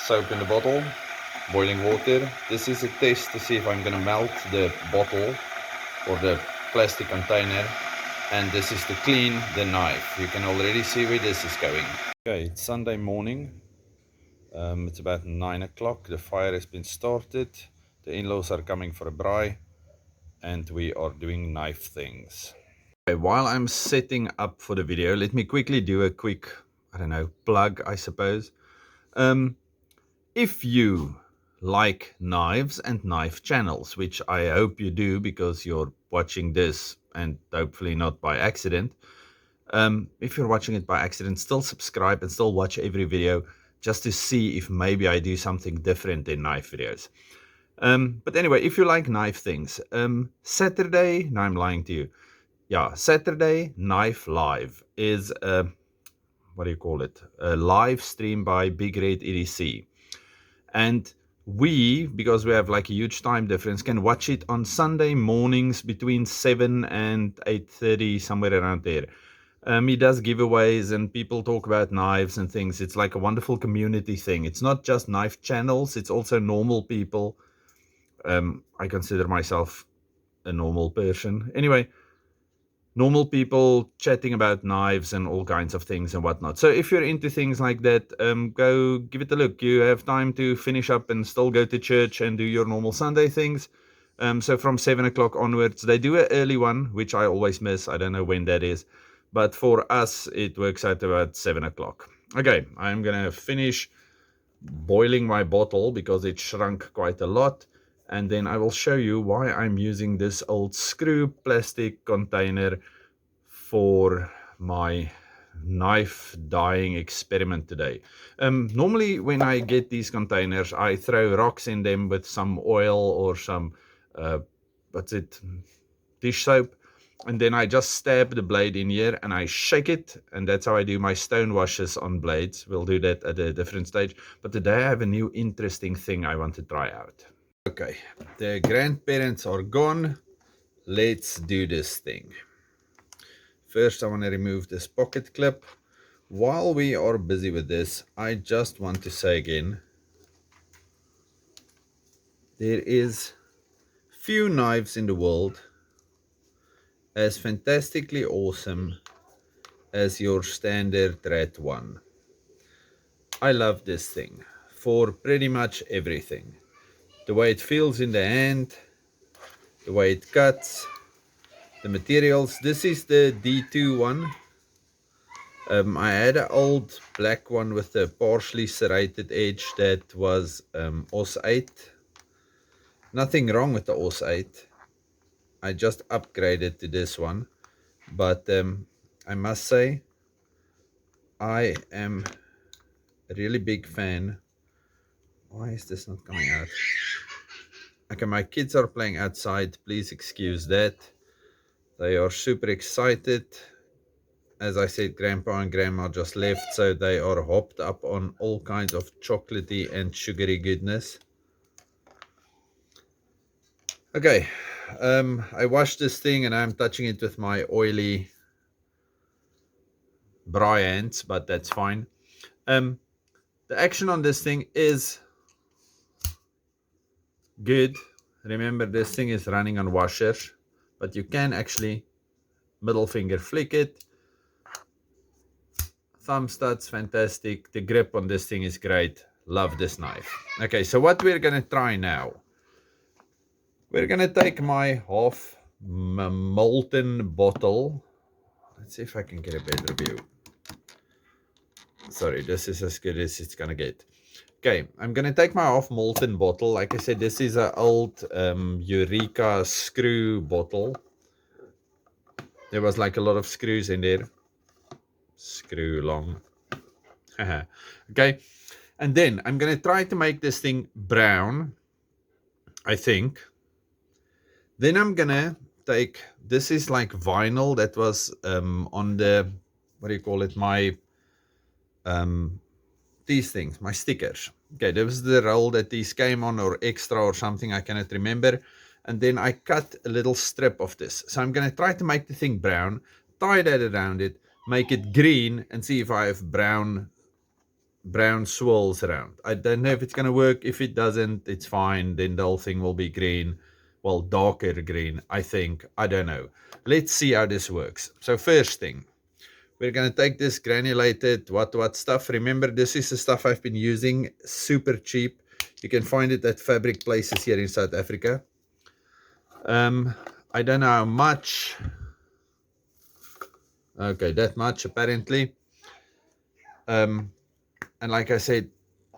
soap in the bottle, boiling water. This is a test to see if I'm going to melt the bottle or the plastic container. And this is to clean the knife. You can already see where this is going. Okay, it's Sunday morning. It's about 9 o'clock. The fire has been started. The in-laws are coming for a braai. And we are doing knife things. Okay, while I'm setting up for the video, let me quickly do a quick, I don't know, plug, I suppose. If you like knives and knife channels, which I hope you do because you're watching this and hopefully not by accident. If you're watching it by accident, still subscribe and still watch every video just to see if maybe I do something different in knife videos. But anyway, if you like knife things, Saturday, no, I'm lying to you. Yeah, Saturday Knife Live is what do you call it? A live stream by Big Red EDC. And we, because we have like a huge time difference, can watch it on Sunday mornings between 7 and 8:30, somewhere around there. He does giveaways and people talk about knives and things. It's like a wonderful community thing. It's not just knife channels, it's also normal people. I consider myself a normal person. Anyway, normal people chatting about knives and all kinds of things and whatnot. So if you're into things like that, go give it a look. You have time to finish up and still go to church and do your normal Sunday things. So from 7 o'clock onwards, they do an early one, which I always miss. I don't know when that is. But for us, it works out about 7 o'clock. Okay, I'm going to finish boiling my bottle because it shrunk quite a lot. And then I will show you why I'm using this old screw plastic container for my knife dyeing experiment today. Normally when I get these containers, I throw rocks in them with some oil or some, dish soap. And then I just stab the blade in here and I shake it. And that's how I do my stone washes on blades. We'll do that at a different stage. But today I have a new interesting thing I want to try out. Okay, the grandparents are gone. Let's do this thing. First, I want to remove this pocket clip. While we are busy with this, I just want to say again, there is few knives in the world as fantastically awesome as your standard Rat 1. I love this thing for pretty much everything. The way it feels in the hand, the way it cuts, the materials. This is the D2 one. I had an old black one with a partially serrated edge that was Os 8. Nothing wrong with the Os 8. I just upgraded to this one. But I must say, I am a really big fan. Why is this not coming out? Okay, my kids are playing outside. Please excuse that. They are super excited. As I said, Grandpa and Grandma just left, so they are hopped up on all kinds of chocolatey and sugary goodness. Okay, I washed this thing and I'm touching it with my oily braai hands, but that's fine. The action on this thing is good. Remember, this thing is running on washers, but you can actually middle finger flick it. Thumb studs, fantastic. The grip on this thing is great. Love this knife. Okay, so what we're going to try now. We're going to take my half molten bottle. Let's see if I can get a better view. Sorry, this is as good as it's going to get. Okay, I'm going to take my half molten bottle. Like I said, this is an old Eureka screw bottle. There was like a lot of screws in there. Screw long. Okay, and then I'm going to try to make this thing brown, I think. Then I'm going to take, this is like vinyl that was on the, what do you call it, my, these things, my stickers. Okay, this was the roll that these came on, or extra or something, I cannot remember. And then I cut a little strip of this. So I'm going to try to make the thing brown, tie that around it, make it green, and see if I have brown brown swirls around. I don't know if it's going to work. If it doesn't, it's fine. Then the whole thing will be green. Well, darker green, I think. I don't know. Let's see how this works. So first thing, we're going to take this granulated what stuff. Remember, this is the stuff I've been using. Super cheap. You can find it at fabric places here in South Africa. I don't know how much. Okay, that much apparently. And like I said,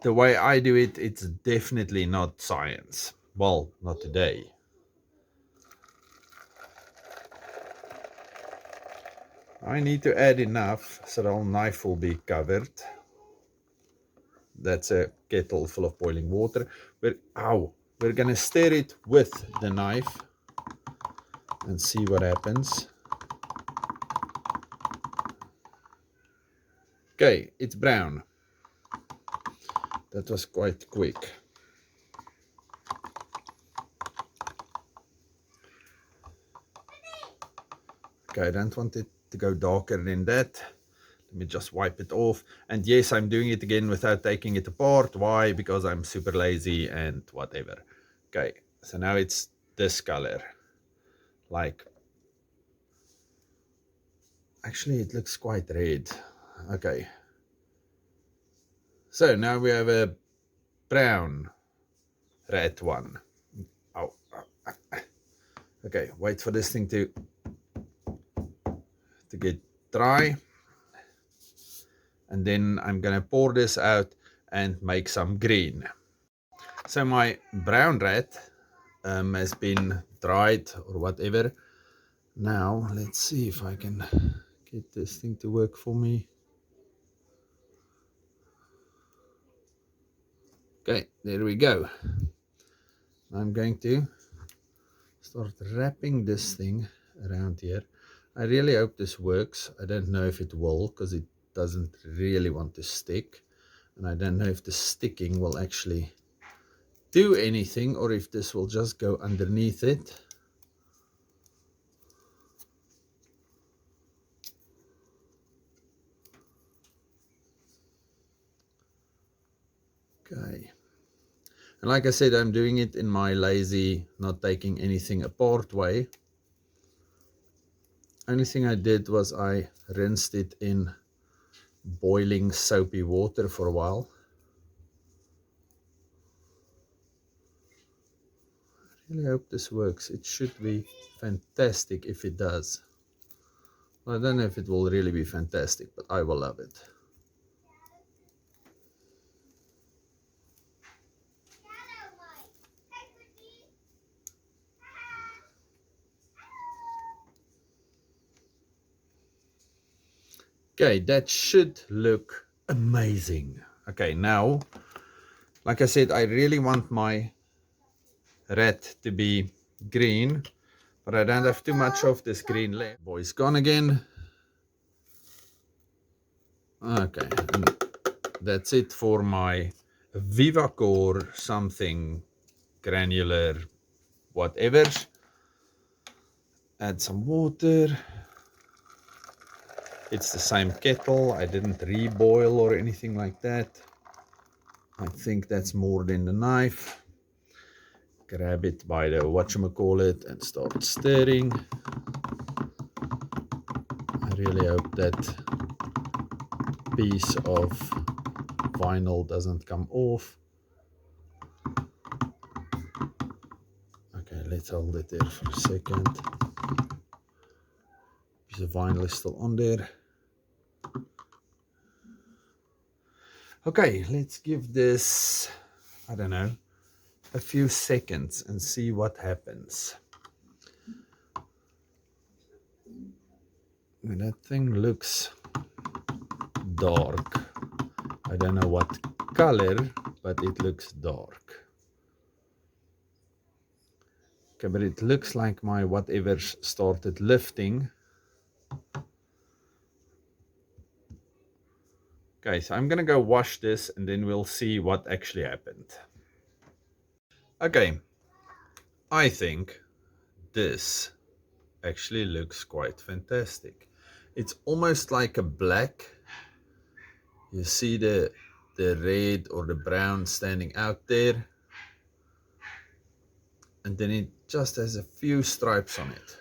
the way I do it, it's definitely not science. Well, not today. I need to add enough so the whole knife will be covered. That's a kettle full of boiling water. We're gonna stir it with the knife and see what happens. Okay, it's brown. That was quite quick. Okay, I don't want it to go darker than that. Let me just wipe it off. And yes, I'm doing it again without taking it apart. Why? Because I'm super lazy and whatever. Okay, so now it's this color. Like, actually it looks quite red. Okay. So now we have a brown red one. Oh. Okay, wait for this thing to get dry. And then I'm gonna pour this out and make some green. So my brown red has been dried or whatever. Now let's see if I can get this thing to work for me. Okay, there we go. I'm going to start wrapping this thing around here. I really hope this works. I don't know if it will because it doesn't really want to stick. And I don't know if the sticking will actually do anything or if this will just go underneath it. Okay. And like I said, I'm doing it in my lazy, not taking anything apart way. Only thing I did was I rinsed it in boiling soapy water for a while. I really hope this works. It should be fantastic if it does. Well, I don't know if it will really be fantastic, but I will love it. Okay, that should look amazing. Okay, now, like I said, I really want my red to be green, but I don't have too much of this green left. Boy's gone again. Okay, and that's it for my VivaCore something granular whatever. Add some water. It's the same kettle. I didn't reboil or anything like that. I think that's more than the knife. Grab it by the whatchamacallit and start stirring. I really hope that piece of vinyl doesn't come off. Okay, let's hold it there for a second. Piece of vinyl is still on there. Okay, let's give this, I don't know, a few seconds and see what happens. That thing looks dark. I don't know what color, but it looks dark. Okay, but it looks like my whatever started lifting. Okay, so I'm gonna go wash this and then we'll see what actually happened. Okay, I think this actually looks quite fantastic. It's almost like a black. You see the the red or the brown standing out there. And then it just has a few stripes on it.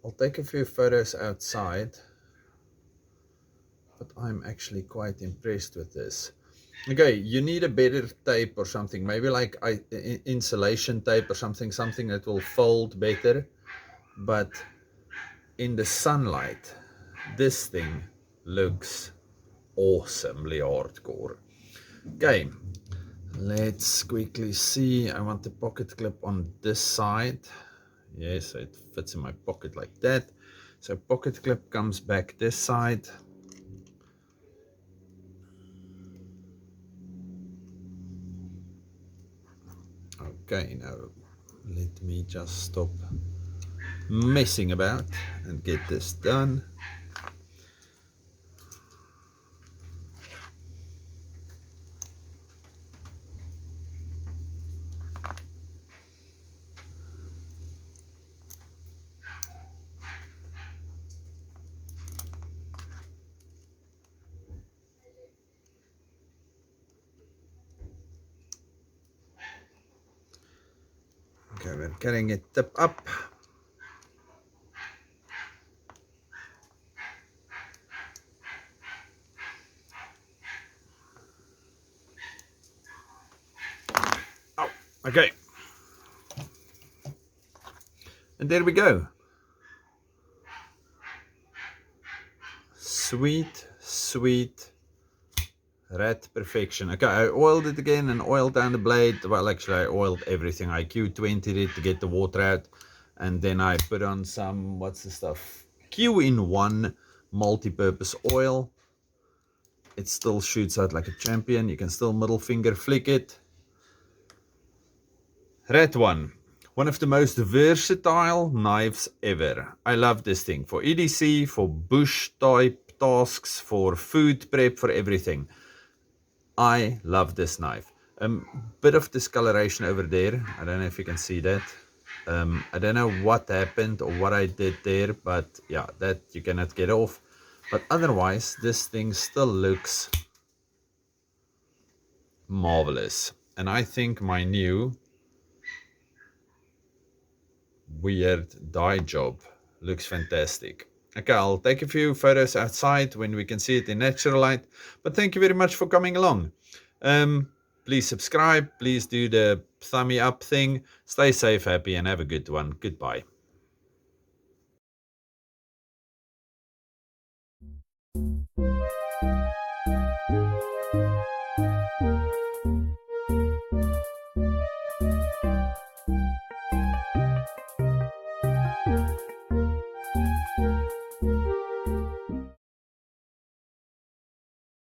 I'll take a few photos outside, but I'm actually quite impressed with this. Okay, you need a better tape or something, maybe like insulation tape or something that will fold better. But in the sunlight, this thing looks awesomely hardcore. Okay, let's quickly see. I want the pocket clip on this side. Yes, it fits in my pocket like that. So pocket clip comes back this side. Okay, now let me just stop messing about and get this done. Okay, we're getting it tip up. Oh, okay. And there we go. Sweet, sweet rat perfection. Okay, I oiled it again and oiled down the blade. Well, actually, I oiled everything. I Q20'd it to get the water out. And then I put on some, what's the stuff? Q-in-1 multi-purpose oil. It still shoots out like a champion. You can still middle finger flick it. Rat 1. One of the most versatile knives ever. I love this thing for EDC, for bush type tasks, for food prep, for everything. I love this knife. Bit of discoloration over there. I don't know if you can see that. I don't know what happened or what I did there, but yeah, that you cannot get off. But otherwise, this thing still looks marvelous. And I think my new weird dye job looks fantastic. Okay, I'll take a few photos outside when we can see it in natural light. But thank you very much for coming along. Please subscribe. Please do the thumbie up thing. Stay safe, happy, and have a good one. Goodbye.